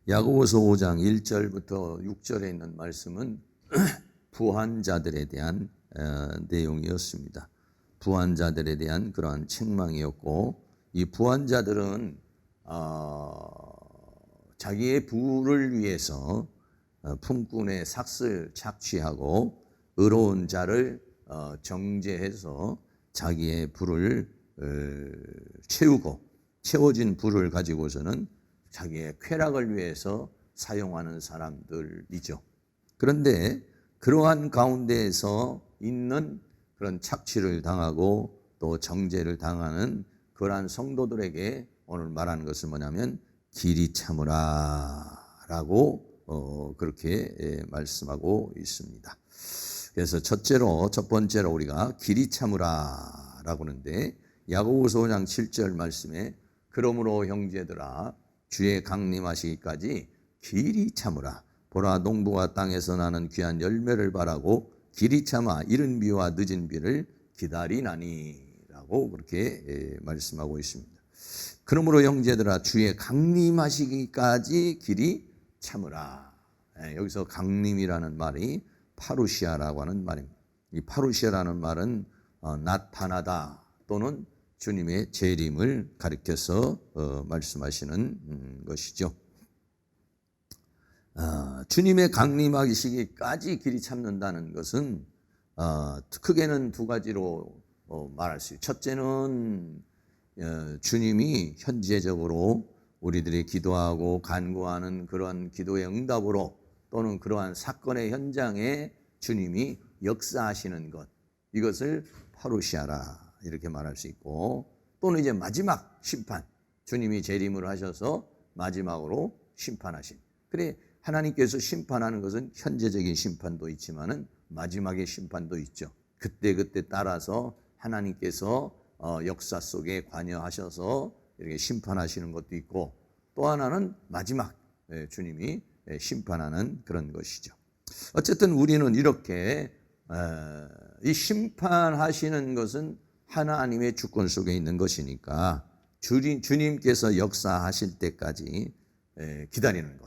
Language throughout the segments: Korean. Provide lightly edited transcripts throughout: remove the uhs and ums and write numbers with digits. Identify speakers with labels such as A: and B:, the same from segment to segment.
A: 야고보서 5장 1절부터 6절에 있는 말씀은 부한 자들에 대한 내용이었습니다. 부한 자들에 대한 그러한 책망이었고, 이 부한 자들은 자기의 부를 위해서 품꾼의 삭을 착취하고 의로운 자를 정죄해서 자기의 부를 채우고, 채워진 부를 가지고서는 자기의 쾌락을 위해서 사용하는 사람들이죠. 그런데 그러한 가운데에서 있는 그런 착취를 당하고 또 정죄를 당하는 그러한 성도들에게 오늘 말하는 것은 뭐냐면 길이 참으라 라고 그렇게 말씀하고 있습니다. 그래서 첫 번째로 우리가 길이 참으라 라고 하는데, 야고보서 5장 7절 말씀에 그러므로 형제들아 주의 강림하시기까지 길이 참으라. 보라 농부가 땅에서 나는 귀한 열매를 바라고 길이 참아 이른 비와 늦은 비를 기다리나니 라고 그렇게 말씀하고 있습니다. 그러므로 형제들아 주의 강림하시기까지 길이 참으라. 여기서 강림이라는 말이 파루시아라고 하는 말입니다. 이 파루시아라는 말은 나타나다 또는 주님의 재림을 가리켜서 말씀하시는 것이죠. 주님의 강림하시기까지 길이 참는다는 것은 크게는 두 가지로 말할 수 있어요. 첫째는 주님이 현재적으로 우리들이 기도하고 간구하는 그러한 기도의 응답으로 또는 그러한 사건의 현장에 주님이 역사하시는 것, 이것을 파루시아라 이렇게 말할 수 있고, 또는 이제 마지막 심판, 주님이 재림을 하셔서 마지막으로 심판하신. 그래, 하나님께서 심판하는 것은 현재적인 심판도 있지만은 마지막의 심판도 있죠. 그때 따라서 하나님께서 역사 속에 관여하셔서 이렇게 심판하시는 것도 있고, 또 하나는 마지막 주님이 심판하는 그런 것이죠. 어쨌든 우리는 이렇게 이 심판하시는 것은 하나님의 주권 속에 있는 것이니까 주님께서 역사하실 때까지 기다리는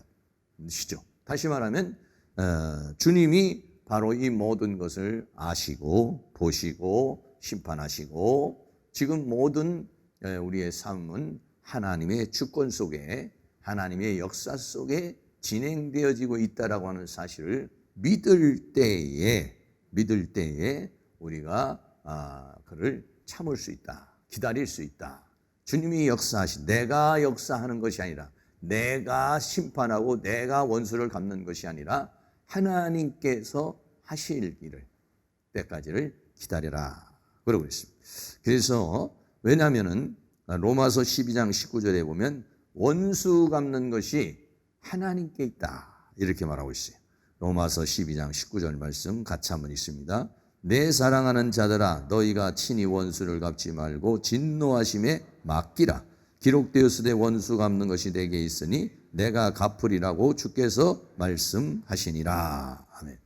A: 것이죠. 다시 말하면 주님이 바로 이 모든 것을 아시고 보시고 심판하시고, 지금 모든 우리의 삶은 하나님의 주권 속에, 하나님의 역사 속에 진행되어지고 있다라고 하는 사실을 믿을 때에 우리가 그를 참을 수 있다, 기다릴 수 있다. 주님이 내가 역사하는 것이 아니라, 내가 심판하고 내가 원수를 갚는 것이 아니라 하나님께서 하실 일을 때까지를 기다려라 그러고 있습니다. 그래서 왜냐하면은 로마서 12장 19절에 보면 원수 갚는 것이 하나님께 있다 이렇게 말하고 있어요. 로마서 12장 19절 말씀 같이 한번 있습니다. 내 사랑하는 자들아 너희가 친히 원수를 갚지 말고 진노하심에 맡기라. 기록되었으되 원수 갚는 것이 내게 있으니 내가 갚으리라고 주께서 말씀하시니라. 아멘.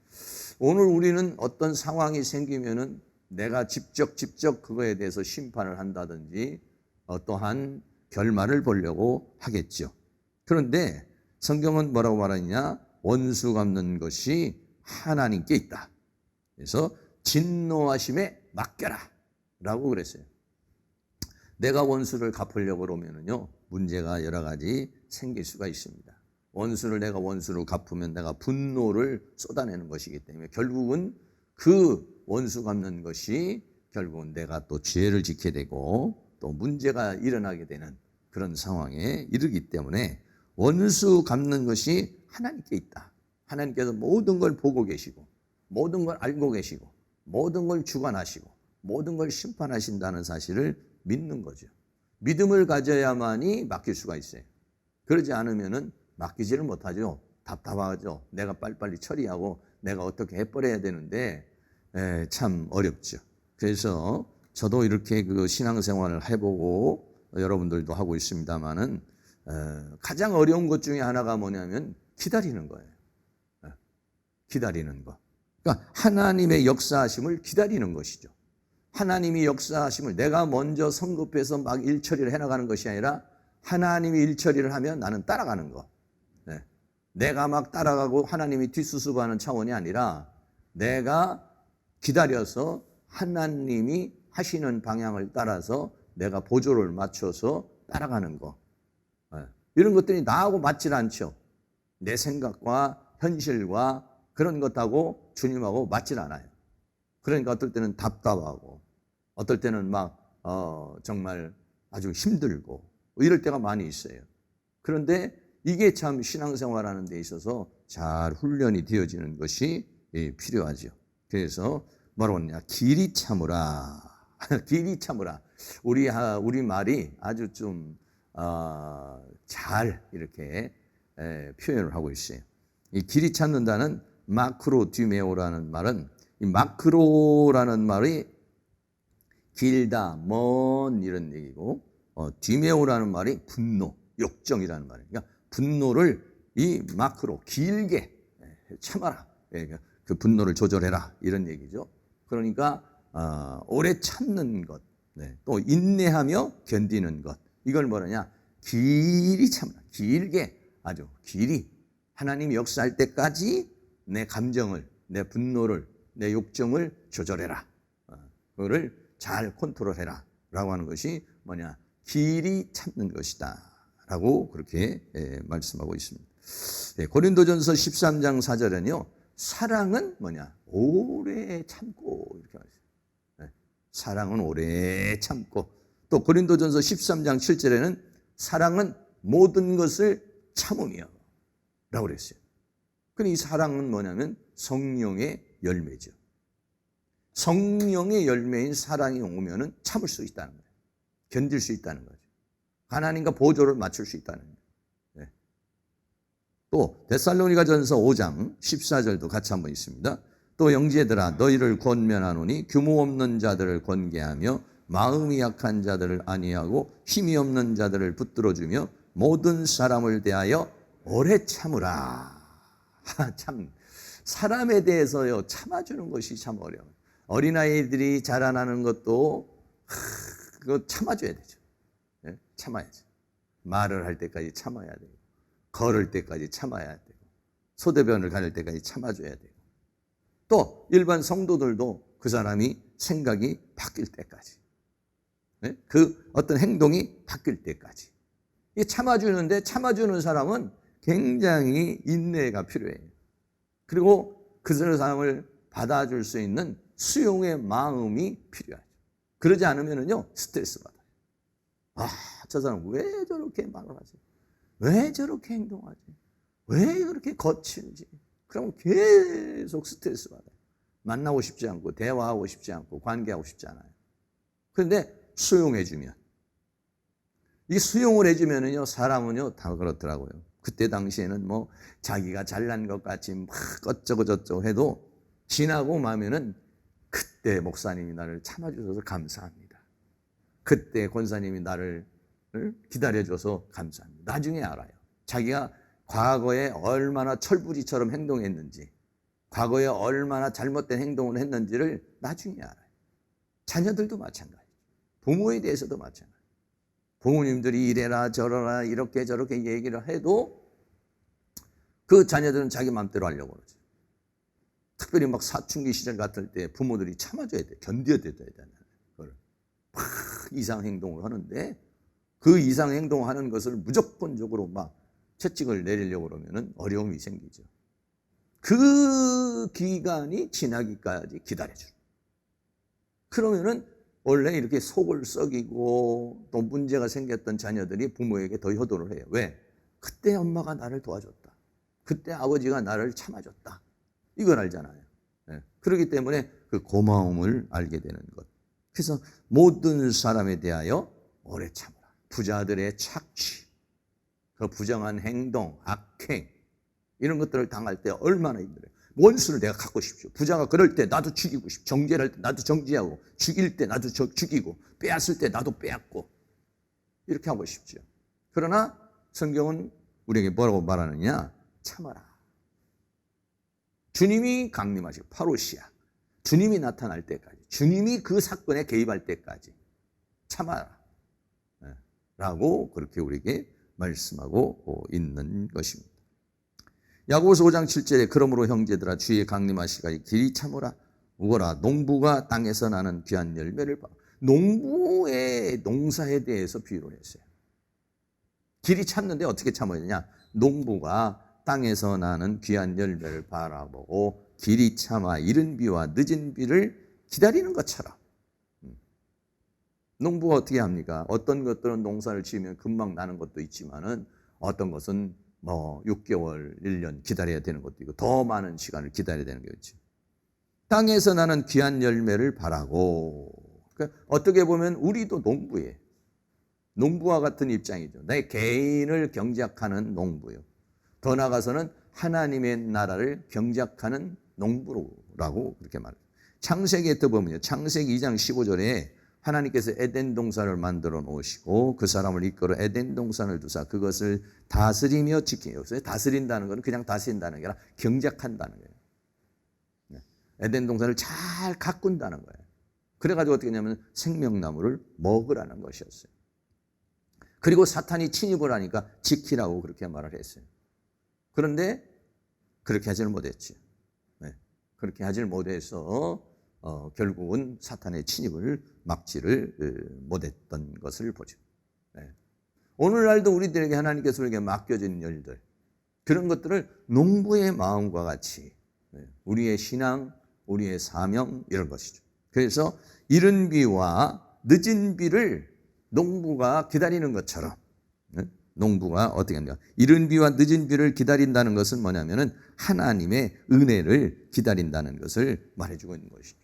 A: 오늘 우리는 어떤 상황이 생기면은 내가 직접 그거에 대해서 심판을 한다든지 어떠한 결말을 보려고 하겠죠. 그런데 성경은 뭐라고 말하느냐? 원수 갚는 것이 하나님께 있다. 그래서 진노하심에 맡겨라 라고 그랬어요. 내가 원수를 갚으려고 그러면은요, 문제가 여러 가지 생길 수가 있습니다. 내가 원수를 갚으면 내가 분노를 쏟아내는 것이기 때문에 결국은 그 원수 갚는 것이 결국은 내가 또 죄를 짓게 되고 또 문제가 일어나게 되는 그런 상황에 이르기 때문에 원수 갚는 것이 하나님께 있다. 하나님께서 모든 걸 보고 계시고 모든 걸 알고 계시고 모든 걸 주관하시고 모든 걸 심판하신다는 사실을 믿는 거죠. 믿음을 가져야만이 맡길 수가 있어요. 그러지 않으면은 맡기지를 못하죠. 답답하죠. 내가 빨리빨리 처리하고 내가 어떻게 해버려야 되는데 참 어렵죠. 그래서 저도 이렇게 그 신앙생활을 해보고 여러분들도 하고 있습니다만은 가장 어려운 것 중에 하나가 뭐냐면 기다리는 거예요. 기다리는 거. 그러니까 하나님의 역사하심을 기다리는 것이죠. 하나님이 역사하심을 내가 먼저 성급해서 막 일처리를 해나가는 것이 아니라 하나님이 일처리를 하면 나는 따라가는 거. 내가 막 따라가고 하나님이 뒷수습하는 차원이 아니라 내가 기다려서 하나님이 하시는 방향을 따라서 내가 보조를 맞춰서 따라가는 거. 이런 것들이 나하고 맞질 않죠. 내 생각과 현실과 그런 것하고 주님하고 맞질 않아요. 그러니까 어떨 때는 답답하고 어떨 때는 막 정말 아주 힘들고 이럴 때가 많이 있어요. 그런데 이게 참 신앙생활하는 데 있어서 잘 훈련이 되어지는 것이 필요하죠. 그래서 뭐라고 하느냐, 길이 참으라. 길이 참으라. 우리 말이 아주 좀 잘 이렇게 표현을 하고 있어요. 이 길이 찾는다는 마크로 듀메오라는 말은, 이 마크로라는 말이 길다, 먼 이런 얘기고, 듀메오라는 말이 분노, 욕정이라는 말이에요. 그러니까 분노를 이 마크로 길게 참아라. 그 분노를 조절해라 이런 얘기죠. 그러니까 오래 참는 것, 또 인내하며 견디는 것, 이걸 뭐라냐, 길이 참으라. 길게, 아주 길이 하나님이 역사할 때까지 내 감정을, 내 분노를, 내 욕정을 조절해라. 그거를 잘 컨트롤해라 라고 하는 것이 뭐냐, 길이 참는 것이다 라고 그렇게 말씀하고 있습니다. 고린도전서 13장 4절은요, 사랑은 뭐냐, 오래 참고 이렇게 말했어요. 사랑은 오래 참고. 또 고린도전서 13장 7절에는 사랑은 모든 것을 참으며 라고 그랬어요. 그럼 이 사랑은 뭐냐면 성령의 열매죠. 성령의 열매인 사랑이 오면은 참을 수 있다는 거예요. 견딜 수 있다는 거죠. 하나님과 보조를 맞출 수 있다는 거예요. 또 데살로니가전서 5장 14절도 같이 한번 있습니다. 또 형제들아, 너희를 권면하노니 규모 없는 자들을 권계하며 마음이 약한 자들을 안위하고 힘이 없는 자들을 붙들어주며 모든 사람을 대하여 오래 참으라. 참, 사람에 대해서요, 참아주는 것이 참 어려워요. 어린아이들이 자라나는 것도 그거 참아줘야 되죠. 참아야죠. 말을 할 때까지 참아야 되고, 걸을 때까지 참아야 되고, 소대변을 가릴 때까지 참아줘야 되고, 또 일반 성도들도 그 사람이 생각이 바뀔 때까지, 그 어떤 행동이 바뀔 때까지 참아주는데, 참아주는 사람은 굉장히 인내가 필요해요. 그리고 그 사람을 받아줄 수 있는 수용의 마음이 필요하죠. 그러지 않으면요, 스트레스 받아요. 저 사람 왜 저렇게 말을 하지? 왜 저렇게 행동하지? 왜 그렇게 거칠지? 그럼 계속 스트레스 받아요. 만나고 싶지 않고, 대화하고 싶지 않고, 관계하고 싶지 않아요. 그런데 수용해주면, 이 수용을 해주면은요, 사람은요, 다 그렇더라고요. 그때 당시에는 뭐, 자기가 잘난 것 같이 막 어쩌고 저쩌고 해도, 지나고 나면은, 그때 목사님이 나를 참아주셔서 감사합니다. 그때 권사님이 나를 기다려줘서 감사합니다. 나중에 알아요. 자기가 과거에 얼마나 철부지처럼 행동했는지, 과거에 얼마나 잘못된 행동을 했는지를 나중에 알아요. 자녀들도 마찬가지죠. 부모에 대해서도 마찬가지죠. 부모님들이 이래라 저러라 이렇게 저렇게 얘기를 해도 그 자녀들은 자기 마음대로 하려고 그러죠. 특별히 막 사춘기 시절 같을 때 부모들이 참아줘야 돼. 견뎌야 되잖아요. 그걸 막 이상 행동을 하는데, 그 이상 행동하는 것을 무조건적으로 막 채찍을 내리려고 그러면 어려움이 생기죠. 그 기간이 지나기까지 기다려줘요. 그러면은 원래 이렇게 속을 썩이고 또 문제가 생겼던 자녀들이 부모에게 더 효도를 해요. 왜? 그때 엄마가 나를 도와줬다. 그때 아버지가 나를 참아줬다. 이걸 알잖아요. 그렇기 때문에 그 고마움을 알게 되는 것. 그래서 모든 사람에 대하여 오래 참으라. 부자들의 착취, 그 부정한 행동, 악행, 이런 것들을 당할 때 얼마나 힘들어요. 원수를 내가 갖고 싶죠. 부자가 그럴 때 나도 죽이고 싶고, 정죄를 할 때 나도 정죄하고, 죽일 때 나도 죽이고, 빼앗을 때 나도 빼앗고, 이렇게 하고 싶죠. 그러나 성경은 우리에게 뭐라고 말하느냐? 참아라. 주님이 강림하시고, 파루시아, 주님이 나타날 때까지, 주님이 그 사건에 개입할 때까지 참아라 라고 그렇게 우리에게 말씀하고 있는 것입니다. 야고보서 5장 7절에 그러므로 형제들아 주의 강림하시기까지 길이 참으라 우거라 농부가 땅에서 나는 귀한 열매를 봐. 농부의 농사에 대해서 비유를 했어요. 길이 참는데 어떻게 참아야 되냐? 농부가 땅에서 나는 귀한 열매를 바라보고 길이 참아 이른 비와 늦은 비를 기다리는 것처럼. 농부가 어떻게 합니까? 어떤 것들은 농사를 지으면 금방 나는 것도 있지만은 어떤 것은 6개월, 1년 기다려야 되는 것도 있고 더 많은 시간을 기다려야 되는 게 있죠. 땅에서 나는 귀한 열매를 바라고. 그러니까 어떻게 보면 우리도 농부예요. 농부와 같은 입장이죠. 내 개인을 경작하는 농부요. 더 나아가서는 하나님의 나라를 경작하는 농부라고 그렇게 말해요. 창세기에 또 보면요. 창세기 2장 15절에 하나님께서 에덴 동산을 만들어 놓으시고 그 사람을 이끌어 에덴 동산을 두사 그것을 다스리며 지키요. 다스린다는 것은 그냥 다스린다는 게 아니라 경작한다는 거예요. 에덴 동산을 잘 가꾼다는 거예요. 그래가지고 어떻게 했냐면 생명나무를 먹으라는 것이었어요. 그리고 사탄이 침입을 하니까 지키라고 그렇게 말을 했어요. 그런데 그렇게 하지를 못했죠. 그렇게 하지를 못해서 결국은 사탄의 침입을 막지를 못했던 것을 보죠. 오늘날도 우리들에게 하나님께서 우리에게 맡겨진 일들, 그런 것들을 농부의 마음과 같이 우리의 신앙, 우리의 사명 이런 것이죠. 그래서 이른 비와 늦은 비를 농부가 기다리는 것처럼 농부가 어떻게 합니까? 이른 비와 늦은 비를 기다린다는 것은 뭐냐면은 하나님의 은혜를 기다린다는 것을 말해주고 있는 것이죠.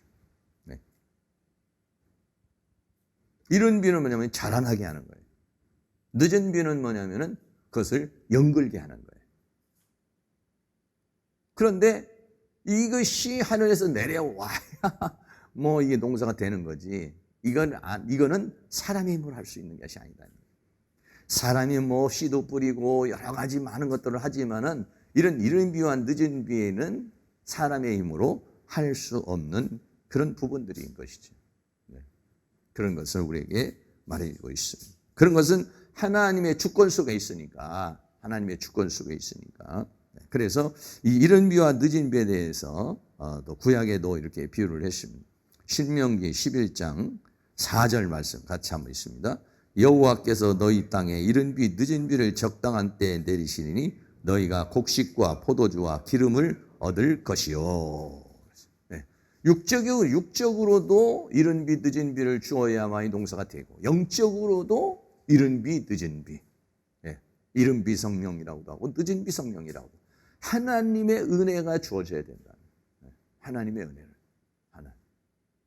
A: 이른 비는 뭐냐면 자라나게 하는 거예요. 늦은 비는 뭐냐면은 그것을 연글게 하는 거예요. 그런데 이것이 하늘에서 내려와야 이게 농사가 되는 거지. 이거는 사람의 힘으로 할 수 있는 것이 아니다. 사람이 씨도 뿌리고 여러 가지 많은 것들을 하지만은 이런 이른 비와 늦은 비에는 사람의 힘으로 할 수 없는 그런 부분들인 것이죠. 그런 것을 우리에게 말해주고 있습니다. 그런 것은 하나님의 주권 속에 있으니까, 그래서 이 이른 비와 늦은 비에 대해서 또 구약에도 이렇게 비유를 했습니다. 신명기 11장 4절 말씀 같이 한번 있습니다. 여호와께서 너희 땅에 이른 비 늦은 비를 적당한 때에 내리시리니 너희가 곡식과 포도주와 기름을 얻을 것이요. 육적으로도 이른 비 늦은 비를 주어야만이 농사가 되고 영적으로도 이른 비 늦은 비, 이른 비 성령이라고도 하고 늦은 비 성령이라고 하나님의 은혜가 주어져야 된다.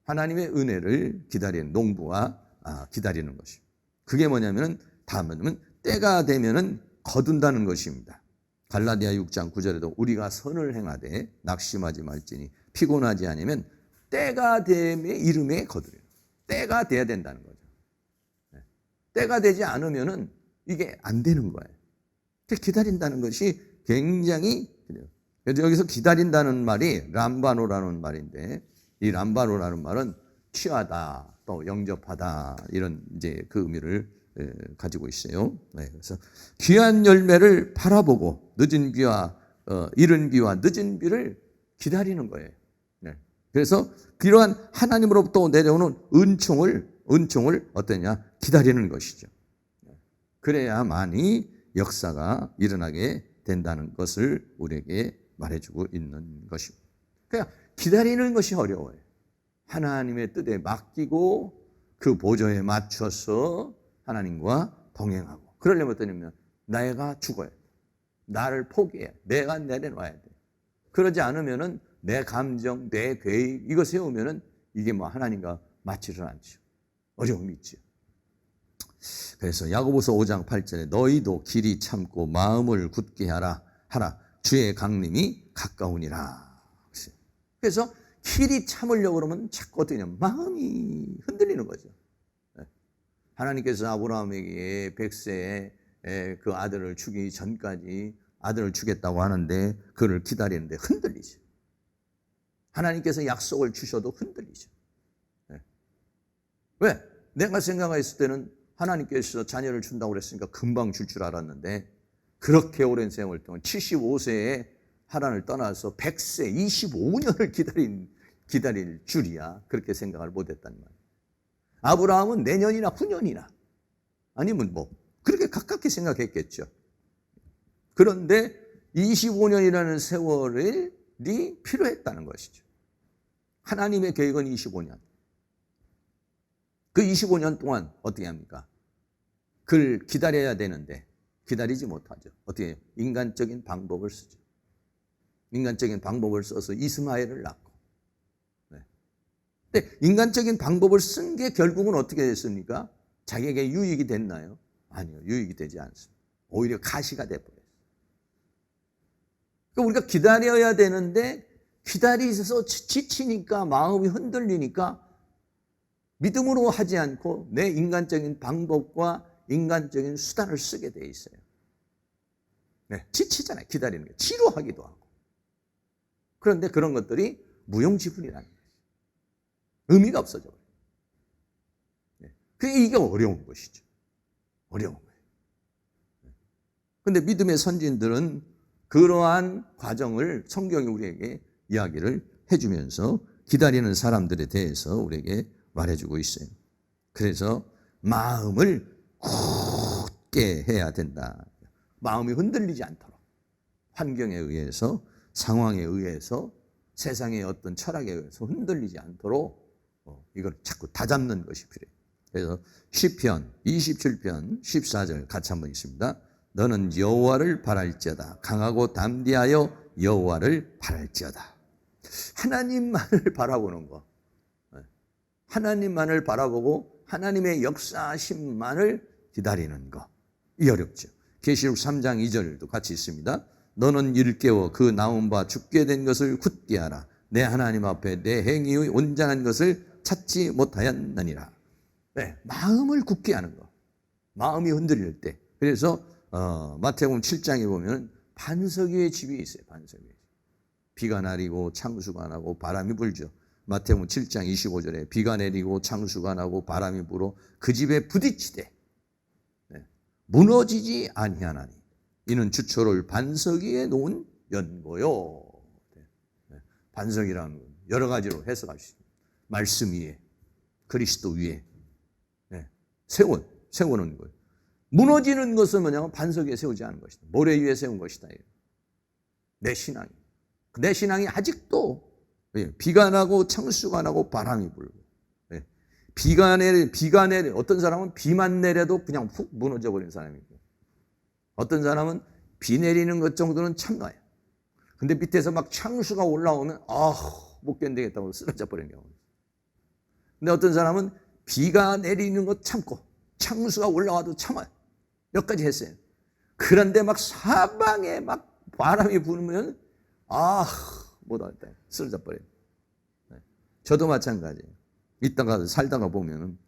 A: 하나님의 은혜를 기다리는 농부와 기다리는 것이. 그게 뭐냐면은 다음은 때가 되면은 거둔다는 것입니다. 갈라디아 6장 9절에도 우리가 선을 행하되 낙심하지 말지니 피곤하지 않으면 때가 되면 이름에 거두려. 때가 돼야 된다는 거죠. 때가 되지 않으면은 이게 안 되는 거예요. 기다린다는 것이 굉장히 그래서 여기서 기다린다는 말이 람바노라는 말인데 이 람바노라는 말은 취하다 또 영접하다 이런 이제 그 의미를 가지고 있어요. 그래서 귀한 열매를 바라보고 늦은 비와 이른 비와 늦은 비를 기다리는 거예요. 그래서 그러한 하나님으로부터 내려오는 은총을 어떠냐 기다리는 것이죠. 그래야만이 역사가 일어나게 된다는 것을 우리에게 말해주고 있는 것입니다. 그러니까 기다리는 것이 어려워요. 하나님의 뜻에 맡기고 그 보조에 맞춰서 하나님과 동행하고 그러려면 어떠냐면 내가 죽어야 돼. 나를 포기해. 내가 내려놔야 돼. 그러지 않으면은 내 감정, 내 계획 이거 세우면은 이게 하나님과 맞지를 않죠. 어려움이 있죠. 그래서 야고보서 5장 8절에 너희도 길이 참고 마음을 굳게 하라 주의 강림이 가까우니라. 그래서 길이 참으려고 그러면 자꾸 어떻게 하냐면 마음이 흔들리는 거죠. 하나님께서 아브라함에게 100세에 그 아들을 주기 전까지 아들을 주겠다고 하는데 그를 기다리는데 흔들리죠. 하나님께서 약속을 주셔도 흔들리죠. 왜? 내가 생각했을 때는 하나님께서 자녀를 준다고 그랬으니까 금방 줄 알았는데 그렇게 오랜 세월 동안 75세에 하란을 떠나서 100세 25년을 기다릴 줄이야. 그렇게 생각을 못했단 말이에요. 아브라함은 내년이나 후년이나 아니면 뭐 그렇게 가깝게 생각했겠죠. 그런데 25년이라는 세월이 필요했다는 것이죠. 하나님의 계획은 25년. 그 25년 동안 어떻게 합니까? 그를 기다려야 되는데 기다리지 못하죠. 어떻게 해요? 인간적인 방법을 쓰죠. 인간적인 방법을 써서 이스마엘을 낳고. 네. 근데 인간적인 방법을 쓴 게 결국은 어떻게 됐습니까? 자기에게 유익이 됐나요? 아니요. 유익이 되지 않습니다. 오히려 가시가 돼버렸어요. 그러니까 우리가 기다려야 되는데 기다리셔서 지치니까 마음이 흔들리니까 믿음으로 하지 않고 내 인간적인 방법과 인간적인 수단을 쓰게 돼 있어요. 네, 지치잖아요. 기다리는 게. 지루하기도 하고. 그런데 그런 것들이 무용지물이라는 거예요. 의미가 없어져 버려요. 네, 이게 어려운 것이죠. 어려운 거예요. 그런데 믿음의 선진들은 그러한 과정을 성경이 우리에게 이야기를 해주면서 기다리는 사람들에 대해서 우리에게 말해주고 있어요. 그래서 마음을 굳게 해야 된다. 마음이 흔들리지 않도록 환경에 의해서 상황에 의해서 세상의 어떤 철학에 의해서 흔들리지 않도록 이걸 자꾸 다잡는 것이 필요해요. 그래서 시편 27편 14절 같이 한번 읽습니다. 너는 여호와를 바랄지어다. 강하고 담대하여 여호와를 바랄지어다. 하나님만을 바라보는 거. 하나님만을 바라보고 하나님의 역사하심만을 기다리는 거. 이 어렵죠. 계시록 3장 2절도 같이 있습니다. 너는 일깨워 그 나온 바 죽게 된 것을 굳게 하라. 내 하나님 앞에 내 행위의 온전한 것을 찾지 못하였느니라. 네, 마음을 굳게 하는 거. 마음이 흔들릴 때. 그래서 마태복음 7장에 보면 반석 위에 집이 있어요. 반석 위에. 비가 내리고 창수가 나고 바람이 불죠. 마태복음 7장 25절에 비가 내리고 창수가 나고 바람이 불어 그 집에 부딪히되 무너지지 아니하나니 이는 주초를 반석 위에 놓은 연고요. 반석이라는 건 여러 가지로 해석할 수 있습니다. 말씀 위에, 그리스도 위에 세우는 거예요. 무너지는 것은 뭐냐면 반석 위에 세우지 않은 것이다. 모래 위에 세운 것이다. 내 신앙이 아직도 비가 나고 창수가 나고 바람이 불고 비가 내려 어떤 사람은 비만 내려도 그냥 훅 무너져 버리는 사람이고 어떤 사람은 비 내리는 것 정도는 참나요. 근데 밑에서 막 창수가 올라오면 못 견디겠다고 쓰러져 버리는 경우. 근데 어떤 사람은 비가 내리는 것 참고 창수가 올라와도 참아요. 여기까지 했어요. 그런데 막 사방에 막 바람이 부으면 못하겠다. 쓰러져 버려요. 저도 마찬가지예요. 있다가 살다가 보면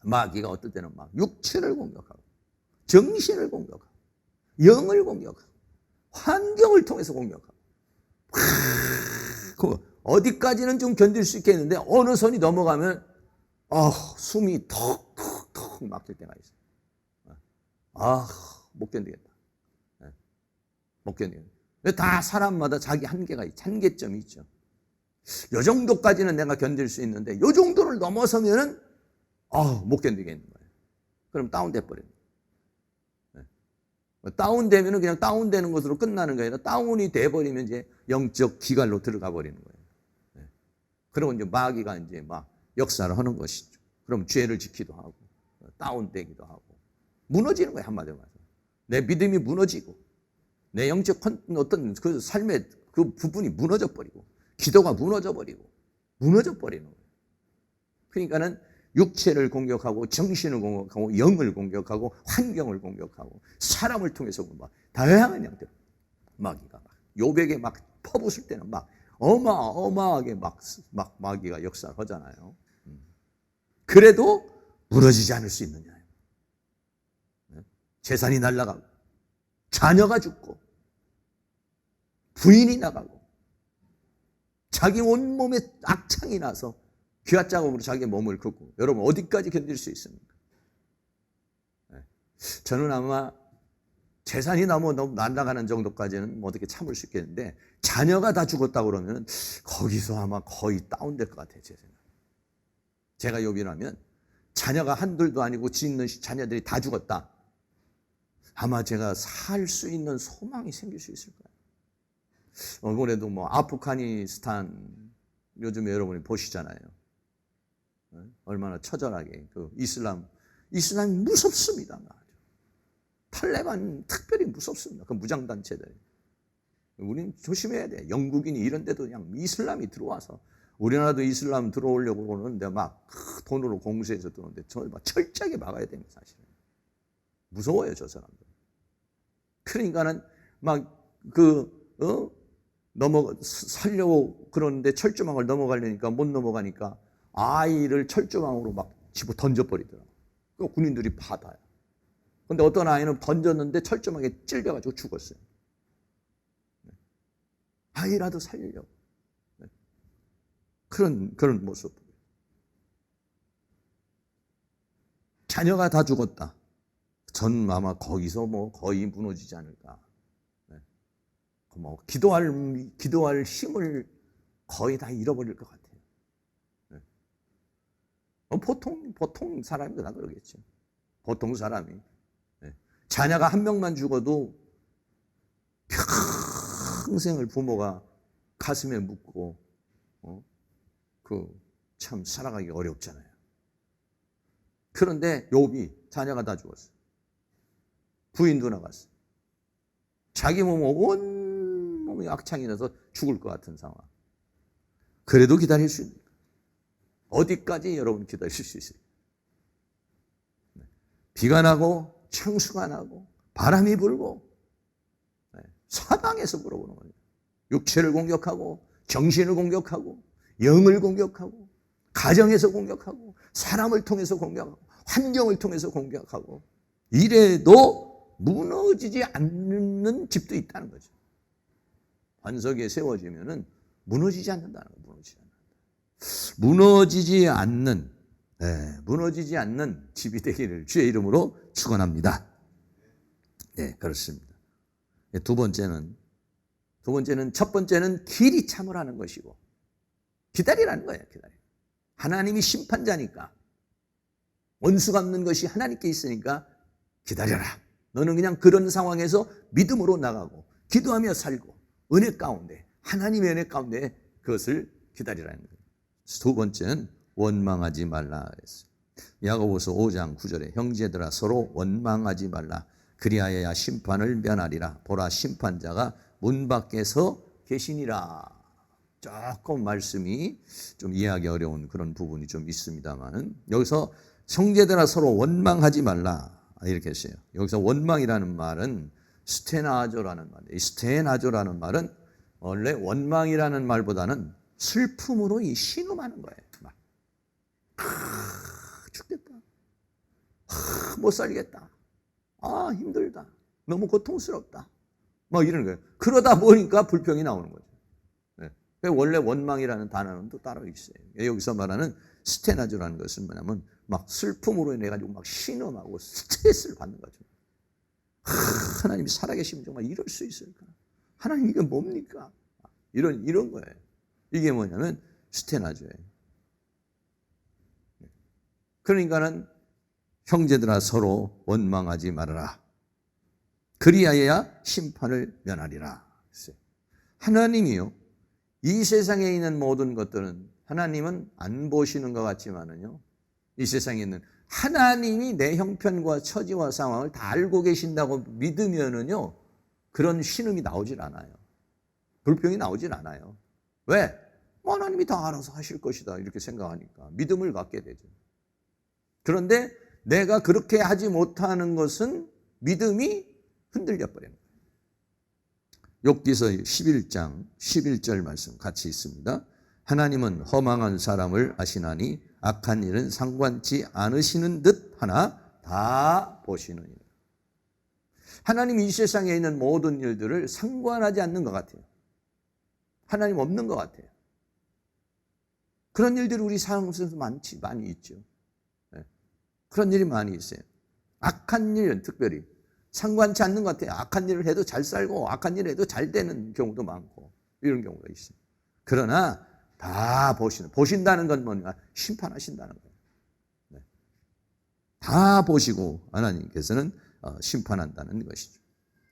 A: 마귀가 어떨 때는 막 육체를 공격하고 정신을 공격하고 영을 공격하고 환경을 통해서 공격하고 어디까지는 좀 견딜 수 있겠는데 어느 선이 넘어가면 숨이 턱턱턱 막힐 때가 있어요. 못 견디겠다. 못 견디겠다. 다 사람마다 자기 한계점이 있죠. 요 정도까지는 내가 견딜 수 있는데 요 정도를 넘어서면은 못 견디겠는 거예요. 그럼 다운돼 버려요. 다운되면은 그냥 다운되는 것으로 끝나는 거예요. 다운이 돼 버리면 이제 영적 기갈로 들어가 버리는 거예요. 그러고 이제 마귀가 이제 막 역사를 하는 것이죠. 그럼 죄를 짓기도 하고 다운되기도 하고 무너지는 거예요. 한마디로 말해서 내 믿음이 무너지고 내 영적 어떤 그 삶의 그 부분이 무너져 버리고 기도가 무너져 버리는 거예요. 그러니까는 육체를 공격하고 정신을 공격하고 영을 공격하고 환경을 공격하고 사람을 통해서 막 다양한 형태로 마귀가 막 요백에 막 퍼붓을 때는 막 어마어마하게 막 마귀가 역사를 하잖아요. 그래도 무너지지 않을 수 있느냐. 재산이 날아가고 자녀가 죽고 부인이 나가고 자기 온몸에 악창이 나서 귀화자국으로 자기 몸을 긋고 여러분 어디까지 견딜 수 있습니까? 저는 아마 재산이 너무 날아가는 정도까지는 뭐 어떻게 참을 수 있겠는데 자녀가 다 죽었다 그러면 거기서 아마 거의 다운될 것 같아요. 제 생각. 제가 요비라면 자녀가 한둘도 아니고 짓는 자녀들이 다 죽었다. 아마 제가 살 수 있는 소망이 생길 수 있을 거예요. 이번에도 뭐 아프가니스탄 요즘에 여러분이 보시잖아요. 얼마나 처절하게 그 이슬람이 무섭습니다. 탈레반 특별히 무섭습니다. 그 무장단체들. 우리는 조심해야 돼. 영국인이 이런 데도 그냥 이슬람이 들어와서 우리나라도 이슬람 들어오려고 그러는데 막 돈으로 공수해서 들어오는데 저 막 철저하게 막아야 됩니다. 사실은. 무서워요, 저 사람들. 그러니까는 막 살려고 그러는데 철조망을 넘어가려니까 못 넘어가니까 아이를 철조망으로 막 집어 던져버리더라고요. 그 군인들이 받아요. 근데 어떤 아이는 던졌는데 철조망에 찔려가지고 죽었어요. 아이라도 살리려고. 그런 모습. 자녀가 다 죽었다. 전 아마 거기서 뭐 거의 무너지지 않을까. 뭐 기도할 힘을 거의 다 잃어버릴 것 같아요. 보통 사람이 다 그러겠죠. 보통 사람이. 자녀가 한 명만 죽어도 평생을 부모가 가슴에 묻고 참 살아가기 어렵잖아요. 그런데 욥이 자녀가 다 죽었어요. 부인도 나갔어요. 자기 온몸이 악창이 나서 죽을 것 같은 상황. 그래도 기다릴 수 있는 어디까지 여러분 기다리실 수 있어요? 비가 나고 창수가 나고 바람이 불고 사방에서 물어보는 거예요. 육체를 공격하고 정신을 공격하고 영을 공격하고 가정에서 공격하고 사람을 통해서 공격하고 환경을 통해서 공격하고 이래도 무너지지 않는 집도 있다는 거죠. 반석에 세워지면은 무너지지 않는다는 거예요. 무너지지 않는 집이 되기를 주의 이름으로 축원합니다. 네, 그렇습니다. 두 번째는 첫 번째는 길이 참으라는 것이고 기다리라는 거예요. 하나님이 심판자니까 원수 갚는 것이 하나님께 있으니까 기다려라. 너는 그냥 그런 상황에서 믿음으로 나가고 기도하며 살고 은혜 가운데 하나님의 은혜 가운데 그것을 기다리라는 거예요. 두 번째는 원망하지 말라 했어요. 야고보서 5장 9절에 형제들아 서로 원망하지 말라. 그리하여야 심판을 면하리라. 보라 심판자가 문 밖에서 계시니라. 조금 말씀이 좀 이해하기 어려운 그런 부분이 좀 있습니다만은 여기서 형제들아 서로 원망하지 말라 이렇게 했어요. 여기서 원망이라는 말은 스테나조라는 말이에요. 이 스테나조라는 말은 원래 원망이라는 말보다는 슬픔으로 이 신음하는 거예요. 막 죽겠다. 못 살겠다. 힘들다. 너무 고통스럽다. 뭐 이런 거예요. 그러다 보니까 불평이 나오는 거죠. 원래 원망이라는 단어는 또 따로 있어요. 여기서 말하는 스테나조라는 것은 뭐냐면 막 슬픔으로 인해 가지고 막 신음하고 스트레스를 받는 거죠. 하나님이 살아계시면 정말 이럴 수 있을까? 하나님 이게 뭡니까? 이런 거예요. 이게 뭐냐면 스테나조예요. 그러니까는 형제들아 서로 원망하지 말아라. 그리하여야 심판을 면하리라. 하나님이요. 이 세상에 있는 모든 것들은 하나님은 안 보시는 것 같지만은요. 이 세상에 있는 하나님이 내 형편과 처지와 상황을 다 알고 계신다고 믿으면은요. 그런 신음이 나오질 않아요. 불평이 나오질 않아요. 왜? 하나님이 다 알아서 하실 것이다. 이렇게 생각하니까 믿음을 갖게 되죠. 그런데 내가 그렇게 하지 못하는 것은 믿음이 흔들려 버립니다. 욥기서 11장 11절 말씀 같이 있습니다. 하나님은 허망한 사람을 아시나니 악한 일은 상관치 않으시는 듯 하나 다 보시느니라. 하나님이 이 세상에 있는 모든 일들을 상관하지 않는 것 같아요. 하나님 없는 것 같아요. 그런 일들이 우리 삶 속에서 많이 있죠. 그런 일이 많이 있어요. 악한 일은 특별히 상관치 않는 것 같아요. 악한 일을 해도 잘 살고 악한 일을 해도 잘 되는 경우도 많고 이런 경우가 있어요. 그러나 다 보신다는 건 뭐냐? 심판하신다는 거예요. 네. 다 보시고 하나님께서는 심판한다는 것이죠.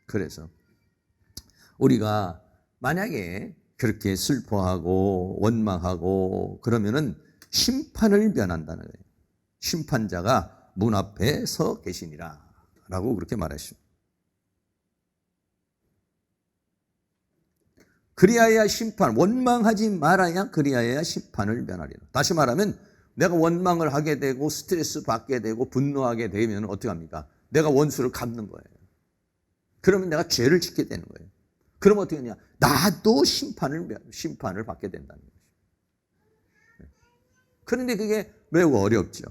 A: 그래서 우리가 만약에 그렇게 슬퍼하고 원망하고 그러면은 심판을 면한다는 거예요. 심판자가 문 앞에 서 계시니라 라고 그렇게 말하십니다. 그리하여야 심판, 원망하지 말아야 그리하여야 심판을 면하리라. 다시 말하면 내가 원망을 하게 되고 스트레스 받게 되고 분노하게 되면 어떻게 합니까? 내가 원수를 갚는 거예요. 그러면 내가 죄를 짓게 되는 거예요. 그러면 어떻게 하냐? 나도 심판을 받게 된다는 거죠. 그런데 그게 매우 어렵죠.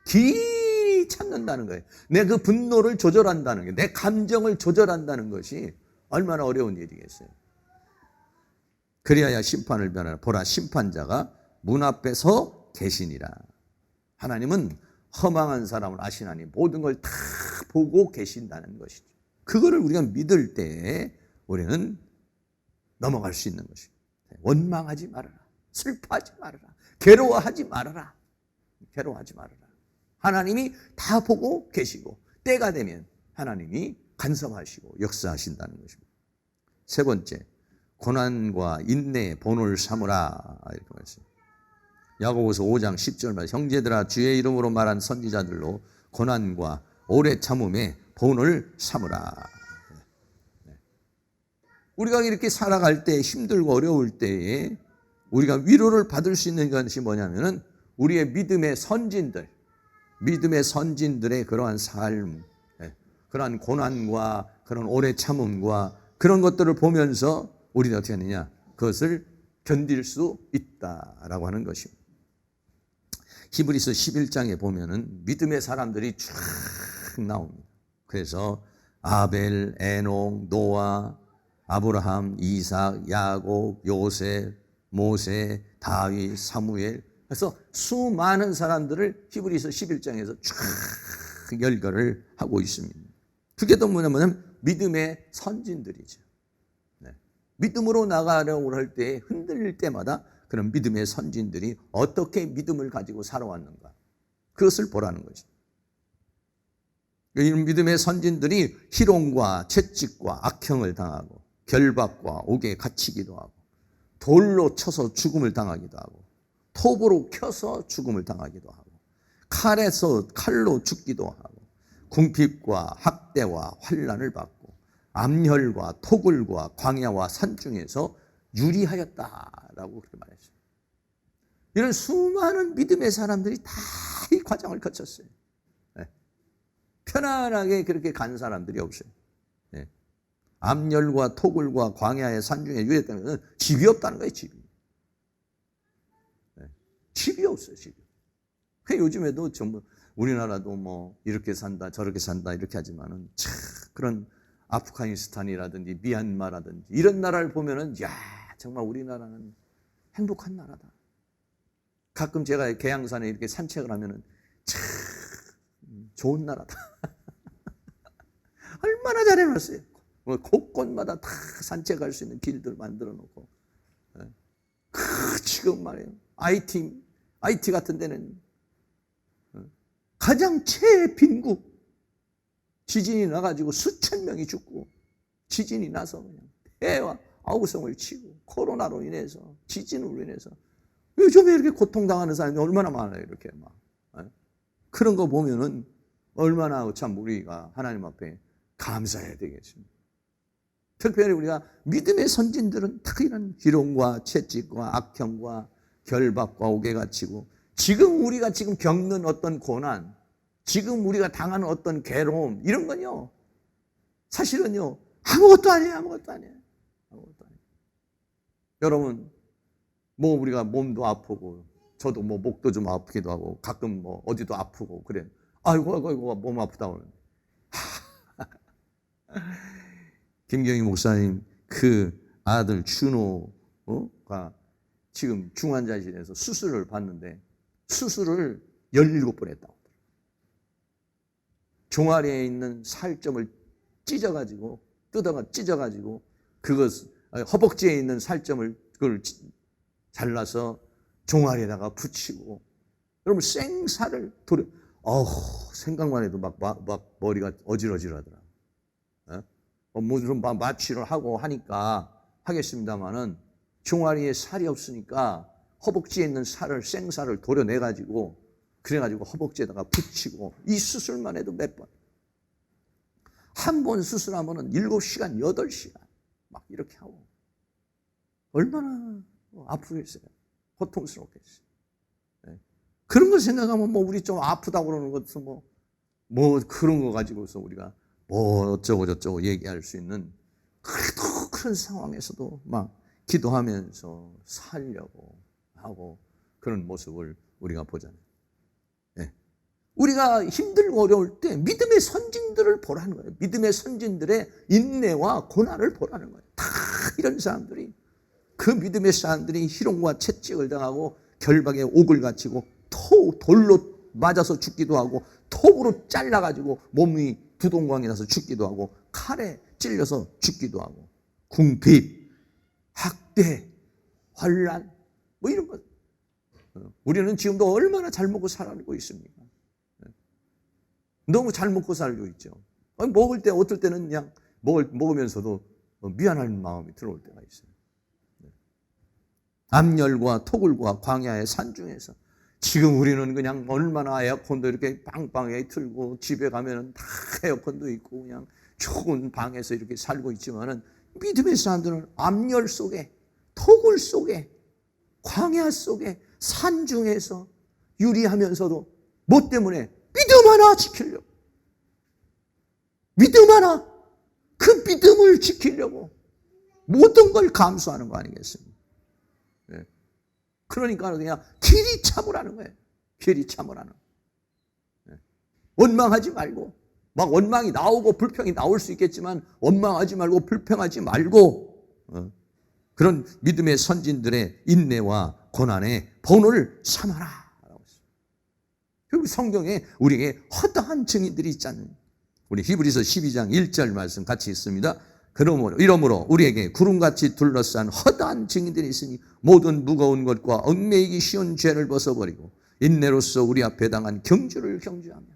A: 길이 참는다는 거예요. 내 그 분노를 조절한다는 게, 내 감정을 조절한다는 것이 얼마나 어려운 일이겠어요. 그리하여 심판을 면하라. 보라, 심판자가 문 앞에 서 계시니라. 하나님은 허망한 사람을 아시나니 모든 걸 다 보고 계신다는 것이죠. 그거를 우리가 믿을 때 우리는 넘어갈 수 있는 것입니다. 원망하지 말아라. 슬퍼하지 말아라. 괴로워하지 말아라. 괴로워하지 말아라. 하나님이 다 보고 계시고 때가 되면 하나님이 간섭하시고 역사하신다는 것입니다. 세 번째, 고난과 인내의 본을 삼으라 이렇게 말했습니다. 야고보서 5장 10절 말 형제들아 주의 이름으로 말한 선지자들로 고난과 오래 참음의 본을 삼으라. 우리가 이렇게 살아갈 때 힘들고 어려울 때에 우리가 위로를 받을 수 있는 것이 뭐냐면은 우리의 믿음의 선진들의 그러한 삶, 그러한 고난과 그런 오래 참음과 그런 것들을 보면서 우리는 어떻게 하느냐? 그것을 견딜 수 있다라고 하는 것입니다. 히브리서 11장에 보면은 믿음의 사람들이 쫙 나옵니다. 그래서 아벨, 에녹, 노아, 아브라함, 이삭, 야곱, 요셉, 모세, 다윗, 사무엘. 그래서 수많은 사람들을 히브리서 11장에서 쫙 열거를 하고 있습니다. 그게 또 뭐냐면 믿음의 선진들이죠. 네. 믿음으로 나가려고 할 때 흔들릴 때마다 그런 믿음의 선진들이 어떻게 믿음을 가지고 살아왔는가. 그것을 보라는 거죠. 이런 믿음의 선진들이 희롱과 채찍과 악형을 당하고 결박과 옥에 갇히기도 하고 돌로 쳐서 죽음을 당하기도 하고 톱으로 켜서 죽음을 당하기도 하고 칼로 죽기도 하고 궁핍과 학대와 환난을 받고 암혈과 토굴과 광야와 산중에서 유리하였다라고 그렇게 말했어요. 이런 수많은 믿음의 사람들이 다 이 과정을 거쳤어요. 네. 편안하게 그렇게 간 사람들이 없어요. 네. 암열과 토굴과 광야의 산중에 유리했다는 것은 집이 없다는 거예요. 집이 없어요. 집이. 요즘에도 전부 우리나라도 뭐 이렇게 산다 저렇게 산다 이렇게 하지만은 참 그런 아프가니스탄이라든지 미얀마라든지 이런 나라를 보면은 야 정말 우리나라는 행복한 나라다. 가끔 제가 계양산에 이렇게 산책을 하면은 참 좋은 나라다. 얼마나 잘해놨어요. 곳곳마다 다 산책할 수 있는 길들 만들어 놓고. 지금 말이에요. IT 같은 데는 가장 최빈국 지진이 나가지고 수천 명이 죽고 지진이 나서 그냥 폐와 아우성을 치고 코로나로 인해서 지진으로 인해서 요즘에 이렇게 고통당하는 사람이 얼마나 많아요. 이렇게 막 그런 거 보면은 얼마나 참 우리가 하나님 앞에 감사해야 되겠습니다. 특별히 우리가 믿음의 선진들은 다 이런 희롱과 채찍과 악형과 결박과 옥에 갇히고 지금 우리가 지금 겪는 어떤 고난, 지금 우리가 당하는 어떤 괴로움 이런 건요 사실은요 아무것도 아니에요. 아무것도 아니에요. 여러분 뭐 우리가 몸도 아프고 저도 뭐 목도 좀 아프기도 하고 가끔 뭐 어디도 아프고 그래. 아이고 몸 아프다 오늘. 김경희 목사님 그 아들 준호가 지금 중환자실에서 수술을 받는데 수술을 17번 했다고. 종아리에 있는 살점을 찢어가지고 찢어가지고 허벅지에 있는 살점을 그걸 잘라서 종아리에다가 붙이고, 여러분 생살을 생각만 해도 막 머리가 어질어질하더라. 무슨 마취를 하고 하니까 하겠습니다만은 종아리에 살이 없으니까 허벅지에 있는 생살을 도려내가지고 그래가지고 허벅지에다가 붙이고, 이 수술만 해도 몇 번. 한 번 수술하면은 7시간, 8시간 막 이렇게 하고, 얼마나 아프겠어요. 고통스럽겠어요. 네. 그런 거 생각하면 우리 좀 아프다고 그러는 것도 그런 거 가지고서 우리가 어쩌고 저쩌고 얘기할 수 있는, 그래도 그런 상황에서도 막 기도하면서 살려고 하고 그런 모습을 우리가 보잖아요. 네. 우리가 힘들고 어려울 때 믿음의 선진들을 보라는 거예요. 믿음의 선진들의 인내와 고난을 보라는 거예요. 다 이런 사람들이, 그 믿음의 사람들이 희롱과 채찍을 당하고 결박에 옥을 갇히고 돌로 맞아서 죽기도 하고, 톱으로 잘라가지고 몸이 두동강이 나서 죽기도 하고, 칼에 찔려서 죽기도 하고, 궁핍, 학대, 환난 이런 것. 우리는 지금도 얼마나 잘 먹고 살고 있습니까? 너무 잘 먹고 살고 있죠. 먹을 때 어떨 때는 그냥 먹으면서도 미안한 마음이 들어올 때가 있어요. 암열과 토굴과 광야의 산중에서 지금 우리는 그냥 얼마나 에어컨도 이렇게 빵빵하게 틀고, 집에 가면은 다 에어컨도 있고 그냥 좋은 방에서 이렇게 살고 있지만은, 믿음의 사람들은 암열 속에, 토굴 속에, 광야 속에, 산중에서 유리하면서도 뭐 때문에? 믿음 하나 지키려고. 믿음 하나, 그 믿음을 지키려고 모든 걸 감수하는 거 아니겠습니까? 네. 그러니까 그냥 길이 참으라는 거예요. 길이 참으라는. 네. 원망하지 말고, 막 원망이 나오고 불평이 나올 수 있겠지만 원망하지 말고 불평하지 말고, 그런 믿음의 선진들의 인내와 고난의 본을 삼아라. 그리고 성경에 우리에게 허다한 증인들이 있잖아요. 우리 히브리서 12장 1절 말씀 같이 있습니다. 이러므로 우리에게 구름같이 둘러싼 허다한 증인들이 있으니 모든 무거운 것과 얽매이기 쉬운 죄를 벗어버리고 인내로서 우리 앞에 당한 경주를 경주하며.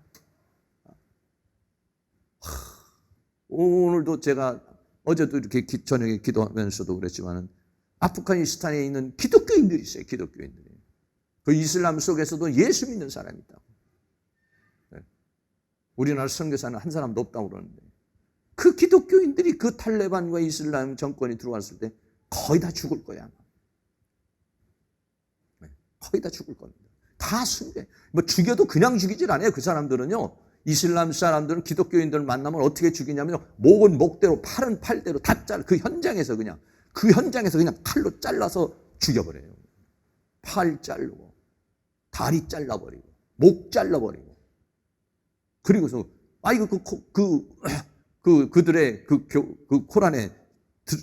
A: 오늘도 제가 어제도 이렇게 저녁에 기도하면서도 그랬지만은, 아프가니스탄에 있는 기독교인들이 있어요. 기독교인들이. 그 이슬람 속에서도 예수 믿는 사람이 있다고. 우리나라 선교사는 한 사람도 없다고 그러는데, 그 기독교인들이 그 탈레반과 이슬람 정권이 들어왔을 때 거의 다 죽을 거야. 거의 다 죽을 겁니다. 다 순교해. 죽여도 그냥 죽이질 않아요. 그 사람들은요. 이슬람 사람들은 기독교인들 만나면 어떻게 죽이냐면, 목은 목대로, 팔은 팔대로 다 그 현장에서 그냥 칼로 잘라서 죽여버려요. 팔 자르고, 다리 잘라버리고, 목 잘라버리고. 그리고서 그들의 그 코란에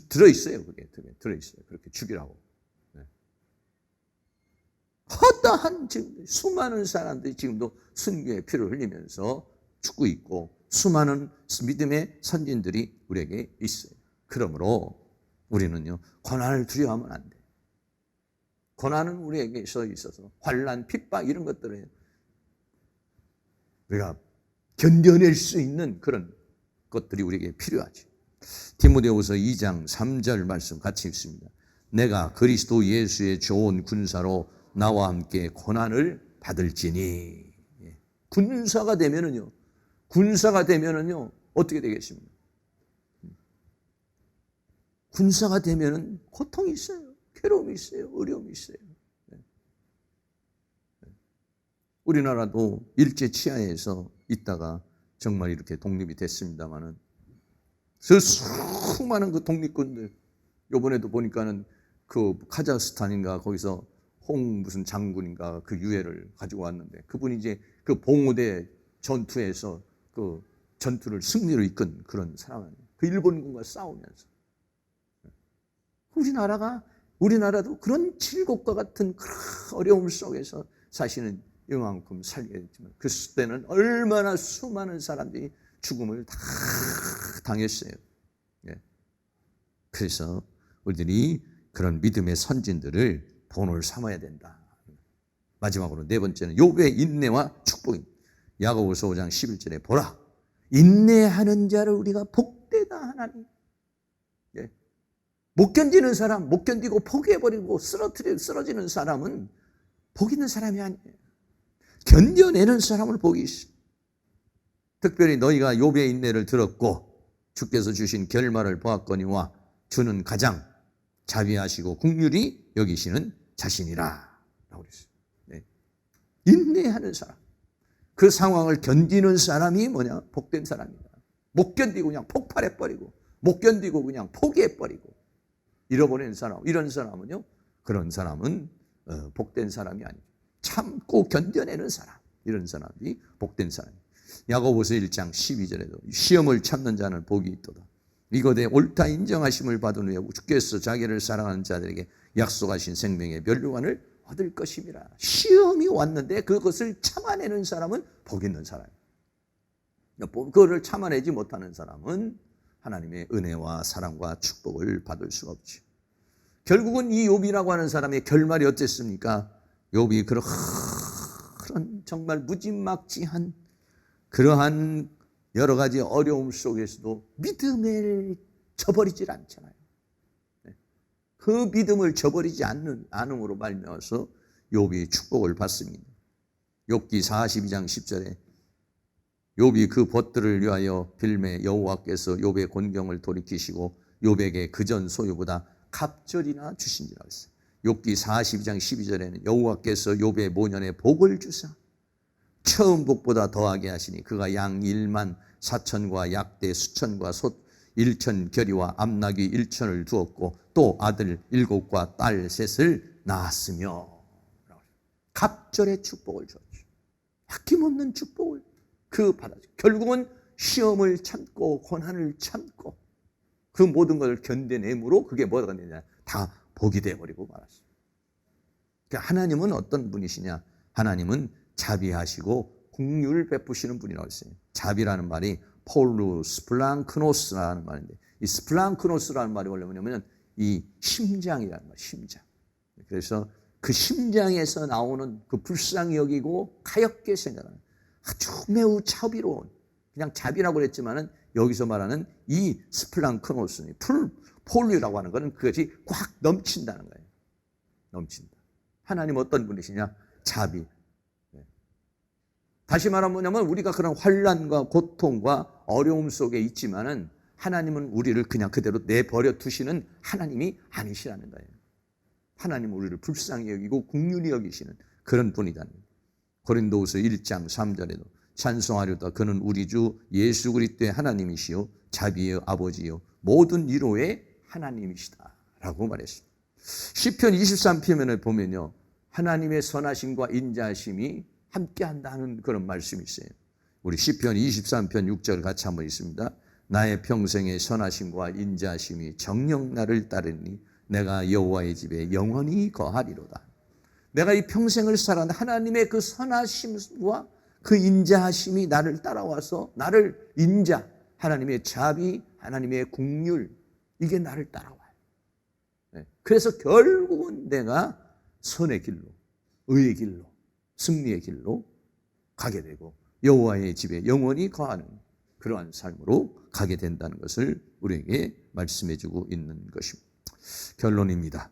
A: 들어있어요. 그게 들어있어요. 그렇게 죽이라고. 네. 허다한 지금 수많은 사람들이 지금도 순교의 피를 흘리면서 죽고 있고, 수많은 믿음의 선진들이 우리에게 있어요. 그러므로 우리는요, 고난을 두려워하면 안 돼. 고난은 우리에게서 있어서 환난, 핍박 이런 것들을 우리가 견뎌낼 수 있는 그런 것들이 우리에게 필요하지. 디모데후서 2장 3절 말씀 같이 읽습니다. 내가 그리스도 예수의 좋은 군사로 나와 함께 고난을 받을지니. 군사가 되면은요 어떻게 되겠습니까? 군사가 되면은 고통이 있어요. 괴로움이 있어요. 어려움이 있어요. 우리나라도 일제 치하에서 있다가 정말 이렇게 독립이 됐습니다만은, 그 수많은 그 독립군들, 요번에도 보니까는 그 카자흐스탄인가 거기서 무슨 장군인가 그 유해를 가지고 왔는데, 그분이 이제 그 봉오대 전투에서 그 전투를 승리로 이끈 그런 사람, 그 일본군과 싸우면서. 우리나라도 그런 질곡과 같은 그런 어려움 속에서 사실은 이만큼 살게 됐지만 그 때는 얼마나 수많은 사람들이 죽음을 다 당했어요. 그래서 우리들이 그런 믿음의 선진들을 본을 삼아야 된다. 마지막으로 네 번째는 욥의 인내와 축복입니다. 야고보서 5장 11절에 보라, 인내하는 자를 우리가 복되다 하나니. 못 견디는 사람, 못 견디고 포기해버리고 쓰러지는 사람은 복 있는 사람이 아니에요. 견뎌내는 사람을 복이 있어. 특별히 너희가 욥의 인내를 들었고 주께서 주신 결말을 보았거니와 주는 가장 자비하시고 긍휼히 여기시는 자신이라 라고 그랬어요. 인내하는 사람, 그 상황을 견디는 사람이 뭐냐? 복된 사람이다. 못 견디고 그냥 폭발해버리고 못 견디고 그냥 포기해버리고 잃어버리는 사람, 이런 사람은요, 그런 사람은 복된 사람이 아니죠. 참고 견뎌내는 사람, 이런 사람이 복된 사람이에요. 야고보서 1장 12절에도 시험을 참는 자는 복이 있도다. 이것에 옳다 인정하심을 받은 후에 주께서 자기를 사랑하는 자들에게 약속하신 생명의 면류관을 얻을 것임이라. 시험이 왔는데 그것을 참아내는 사람은 복 있는 사람이에요. 그거를 참아내지 못하는 사람은 하나님의 은혜와 사랑과 축복을 받을 수가 없죠. 결국은 이 욥이라고 하는 사람의 결말이 어땠습니까? 욥이 그런 정말 무지막지한 그러한 여러 가지 어려움 속에서도 믿음을 저버리질 않잖아요. 그 믿음을 저버리지 않음으로 말미암아서 욥이 축복을 받습니다. 욥기 42장 10절에 욥이 그 벗들을 위하여 빌매 여호와께서 욥의 곤경을 돌이키시고 욥에게 그전 소유보다 갑절이나 주신지라 했어요. 욥기 42장 12절에는 여호와께서 욥의 모년에 복을 주사 처음 복보다 더하게 하시니 그가 양 1만 4천과 약대 수천과 솥 1천 결이와 암나귀 1천을 두었고 또 아들 7과 딸 3을 낳았으며 갑절의 축복을 주었죠. 아낌없는 축복을 그 받았죠. 결국은 시험을 참고 고난을 참고 그 모든 것을 견뎌내므로 그게 뭐가 되냐, 다 복이 되어버리고 말았어요. 그러니까 하나님은 어떤 분이시냐? 하나님은 자비하시고 긍휼을 베푸시는 분이라고 했어요. 자비라는 말이 폴루스 플랑크노스라는 말인데, 이 스플랑크노스라는 말이 원래 뭐냐면 이 심장이라는 말, 심장. 그래서 그 심장에서 나오는 그 불쌍히 여기고 가엾게 생각하는 아주 매우 자비로운, 그냥 자비라고 그랬지만은 여기서 말하는 이 스플랑크노스니 폴류라고 하는 것은 그것이 꽉 넘친다는 거예요. 넘친다. 하나님 어떤 분이시냐? 자비. 다시 말하면 뭐냐면 우리가 그런 환난과 고통과 어려움 속에 있지만은 하나님은 우리를 그냥 그대로 내버려 두시는 하나님이 아니시라는 거예요. 하나님은 우리를 불쌍히 여기고 긍휼히 여기시는 그런 분이다는 거예요. 고린도후서 1장 3절에도 찬송하려다 그는 우리 주 예수 그리스도의 하나님이시요 자비의 아버지요 모든 위로의 하나님이시다 라고 말했습니다. 시편 23편에 보면요, 하나님의 선하심과 인자하심이 함께한다는 그런 말씀이 있어요. 우리 시편 23편 6절 같이 한번 있습니다. 나의 평생의 선하심과 인자하심이 정녕 나를 따르니 내가 여호와의 집에 영원히 거하리로다. 내가 이 평생을 살아온 하나님의 그 선하심과 그 인자하심이 나를 따라와서 나를 인자, 하나님의 자비, 하나님의 긍휼, 이게 나를 따라와요. 그래서 결국은 내가 선의 길로, 의의 길로, 승리의 길로 가게 되고 여호와의 집에 영원히 거하는 그러한 삶으로 가게 된다는 것을 우리에게 말씀해 주고 있는 것입니다. 결론입니다.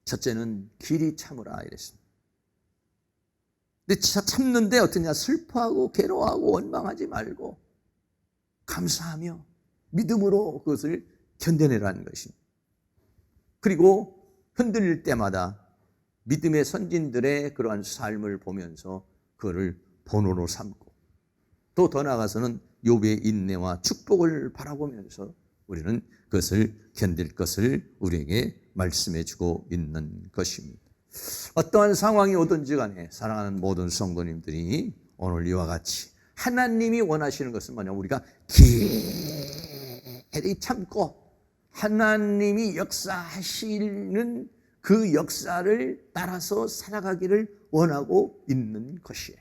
A: 첫째는 길이 참으라 이랬습니다. 근데 참는데 어떠냐? 슬퍼하고 괴로워하고 원망하지 말고 감사하며 믿음으로 그것을 견뎌내라는 것입니다. 그리고 흔들릴 때마다 믿음의 선진들의 그러한 삶을 보면서 그거를 본으로 삼고 또 더 나아가서는 욥의 인내와 축복을 바라보면서 우리는 그것을 견딜 것을 우리에게 말씀해 주고 있는 것입니다. 어떠한 상황이 오든지 간에 사랑하는 모든 성도님들이 오늘 이와 같이 하나님이 원하시는 것은 뭐냐? 우리가 길이 참고 하나님이 역사하시는 그 역사를 따라서 살아가기를 원하고 있는 것이에요.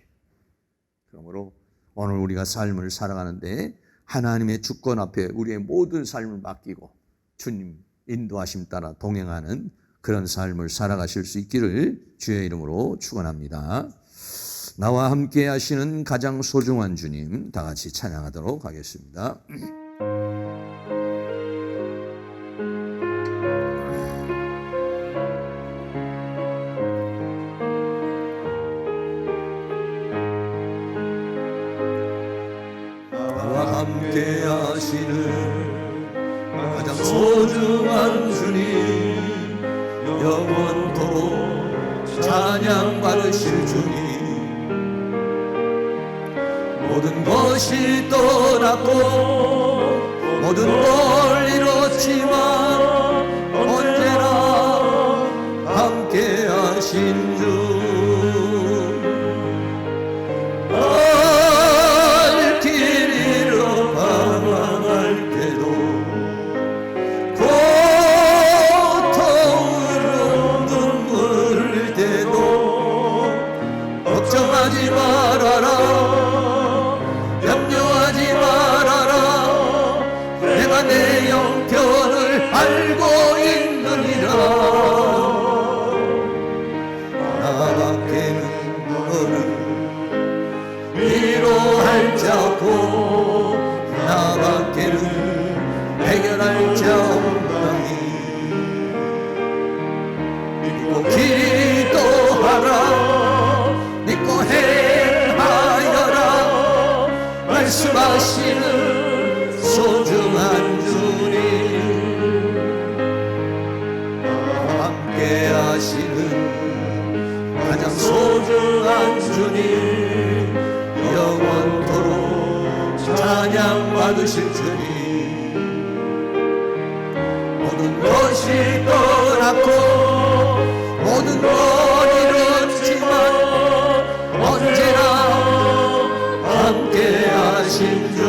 A: 그러므로 오늘 우리가 삶을 살아가는데 하나님의 주권 앞에 우리의 모든 삶을 맡기고 주님 인도하심 따라 동행하는 그런 삶을 살아가실 수 있기를 주의 이름으로 축원합니다. 나와 함께 하시는 가장 소중한 주님, 다 같이 찬양하도록 하겠습니다. 나와 함께 하시는 가장 소중한 주님, 영원토록 찬양 받으실 주님, 모든 것이 떠났고 모든 걸 잃었지만 언제나 함께 하신 주, 갈 길 잃어 방황할 때도 고통으로 눈물 흘릴 때도 걱정하지 말아라, 내 형편을 알고 있느니라. 나밖에는 너를 위로할 자 없고 나밖에는 해결할 자 없나니 믿고 기도하라, 믿고 행하여라. 말씀하시는 소중한 주님, 함께 하시는 가장 소중한 주님, 영원토록 찬양 받으실 주님, 모든 것이 떠났고 모든 걸 잃었지만 언제나 함께 하신 주,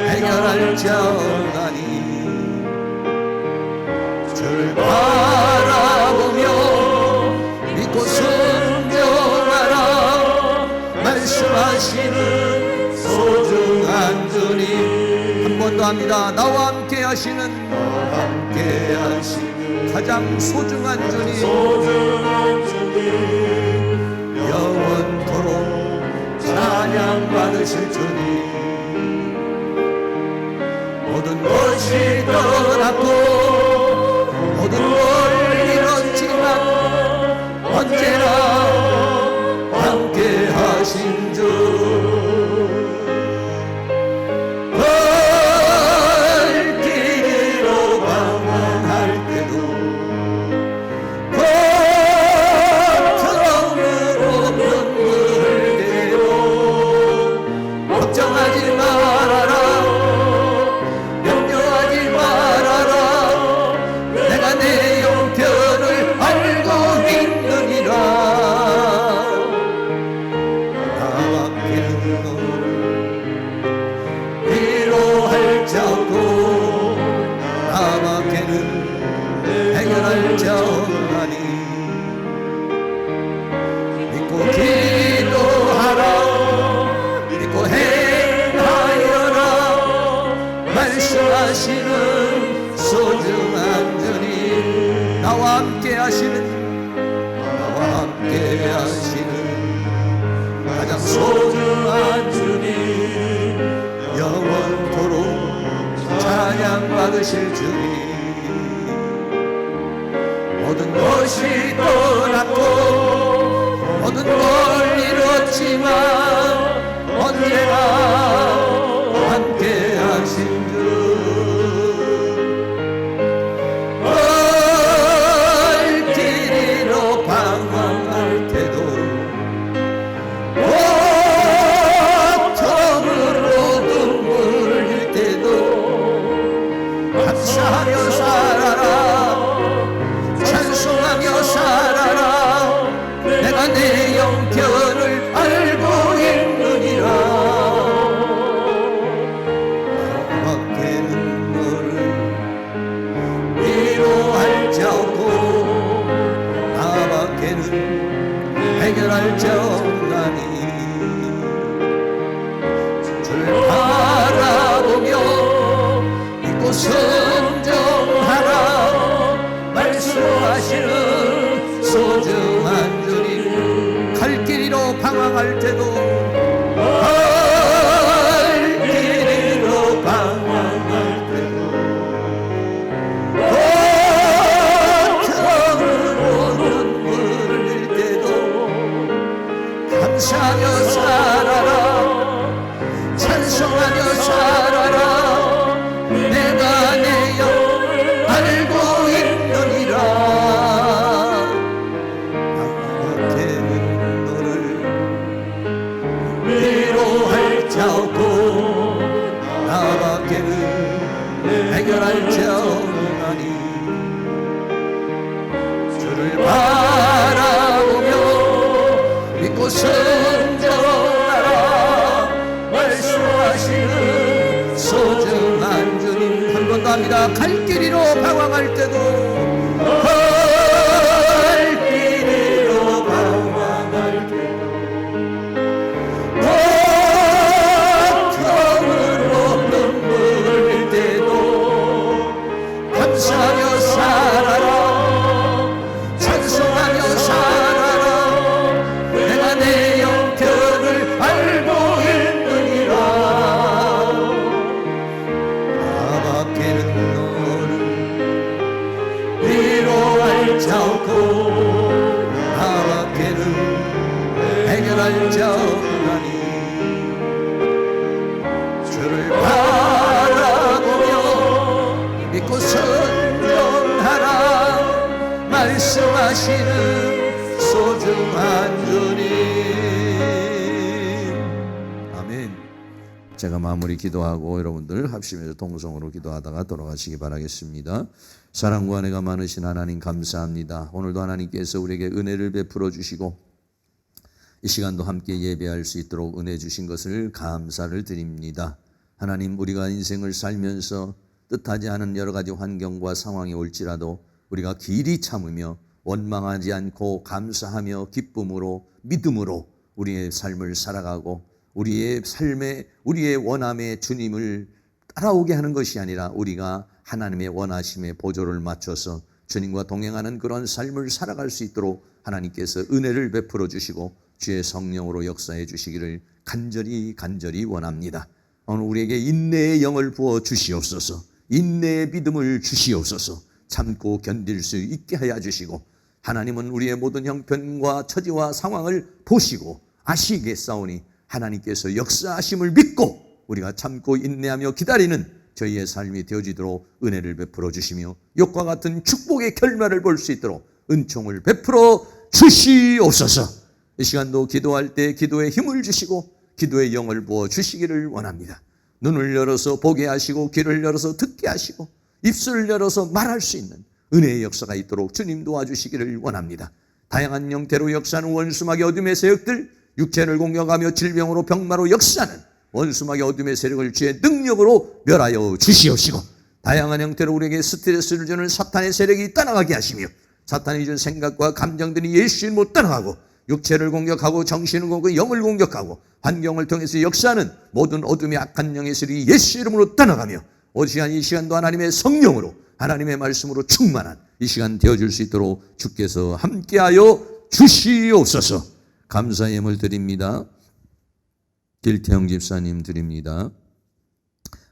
A: 해결할 자 없나니 주를 바라보며 믿고 순종하라. 말씀하시는 소중한 주님, 한 번 더 합니다. 나와 함께 하시는 가장 소중한 주님, 영원토록 찬양 받으실 주님, 모든 것이 떠났고 모든 걸 잃었지만 언제나 함께 하신 주, 갈 길로 방황할 때도 고통으로 눈물 흘리고 걱정하지 말아라, 해결할 자 없나니 믿고 기도하라, 믿고 행하여라. 말씀하시는 소중한 주님, 나와 함께 하시는 가장 소중한 주님, 영원토록 찬양 받으실 주님, 모든 것이 떠났고 모든 걸 잃었지만 언제나 함께 하신 주 길이로 방황할 때도 고통으로 눈물 흘릴 때도 감사하며 살아라 찬송하며 살아라 내가 내 형편을 알고 있느니라 밖에는 너를 위로할 자 없고 나밖에는 해결할 자 없나니 주를 바라보며 믿고 순종하라 말씀하시는 소중한 주님 갈 길이로 방황할 때도 갈 길이로 방황할 때도 감사하며 살아라 찬송하며 살아라 내가 내 영을 알고 있느니라 나밖에는 너를 위로할 자 없고 나밖에는 해결할 자 없나니 주를 바라보며 믿고 순종하라 말씀하시는 소중한 주님 한 번 더 합니다. 갈 길이로 방황할 때도 갈 길이로 방황할 때도 고통으로 눈물 흘릴 때도 감사하며 살아라 찬송하며 살아라 내가 내 형편을 알고 있느니라 나밖에는 너를 위로할 자 없고 나밖에는 해결할 자 없나니 주를 바라보며 믿고 순종하라 말씀하시는 소중한 주님 아멘. 제가 마무리 기도하고 여러분들 합심해서 통성으로 기도하다가 돌아가시기 바라겠습니다. 사랑과 은혜가 많으신 하나님 감사합니다. 오늘도 하나님께서 우리에게 은혜를 베풀어 주시고 이 시간도 함께 예배할 수 있도록 은혜 주신 것을 감사를 드립니다. 하나님 우리가 인생을 살면서 뜻하지 않은 여러 가지 환경과 상황이 올지라도 우리가 길이 참으며 원망하지 않고 감사하며 기쁨으로 믿음으로 우리의 삶을 살아가고 우리의 삶에 우리의 원함에 주님을 따라오게 하는 것이 아니라 우리가 하나님의 원하심에 보조를 맞춰서 주님과 동행하는 그런 삶을 살아갈 수 있도록 하나님께서 은혜를 베풀어 주시고 주의 성령으로 역사해 주시기를 간절히 원합니다. 오늘 우리에게 인내의 영을 부어 주시옵소서. 인내의 믿음을 주시옵소서. 참고 견딜 수 있게 하여 주시고 하나님은 우리의 모든 형편과 처지와 상황을 보시고 아시겠사오니 하나님께서 역사하심을 믿고 우리가 참고 인내하며 기다리는 저희의 삶이 되어지도록 은혜를 베풀어 주시며 욕과 같은 축복의 결말을 볼 수 있도록 은총을 베풀어 주시옵소서. 이 시간도 기도할 때 기도에 힘을 주시고 기도의 영을 부어 주시기를 원합니다. 눈을 열어서 보게 하시고 귀를 열어서 듣게 하시고 입술을 열어서 말할 수 있는 은혜의 역사가 있도록 주님 도와주시기를 원합니다. 다양한 형태로 역사하는 원수마귀 어둠의 세력들, 육체를 공격하며 질병으로 병마로 역사하는 원수마귀 어둠의 세력을 주의 능력으로 멸하여 주시옵시고 다양한 형태로 우리에게 스트레스를 주는 사탄의 세력이 떠나가게 하시며 사탄이 준 생각과 감정들이 예수 이름으로 떠나가고 육체를 공격하고 정신을 공격하고 영을 공격하고 환경을 통해서 역사하는 모든 어둠의 악한 영의 세력이 예수 이름으로 떠나가며 오시한 이 시간도 하나님의 성령으로 하나님의 말씀으로 충만한 이 시간 되어줄 수 있도록 주께서 함께하여 주시옵소서. 감사의 예물 드립니다. 길태영 집사님 드립니다.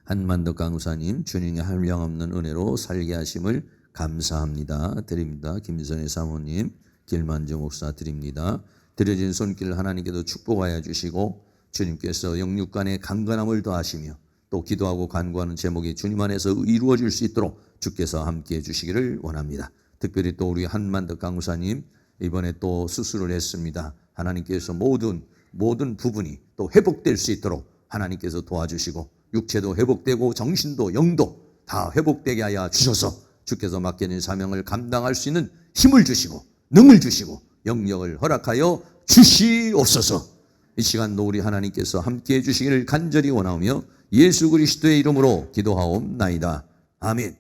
A: 한만덕 강사님 주님의 한량없는 은혜로 살게 하심을 감사합니다. 드립니다. 김선혜 사모님, 길만정 목사 드립니다. 드려진 손길 하나님께도 축복하여 주시고 주님께서 영육간의 강건함을 더하시며 또 기도하고 간구하는 제목이 주님 안에서 이루어질 수 있도록 주께서 함께해 주시기를 원합니다. 특별히 또 우리 한만덕 강사님 이번에 또 수술을 했습니다. 하나님께서 모든 부분이 또 회복될 수 있도록 하나님께서 도와주시고 육체도 회복되고 정신도 영도 다 회복되게 하여 주셔서 주께서 맡겨진 사명을 감당할 수 있는 힘을 주시고 능을 주시고 영역을 허락하여 주시옵소서. 이 시간도 우리 하나님께서 함께해 주시기를 간절히 원하며 예수 그리스도의 이름으로 기도하옵나이다. 아멘.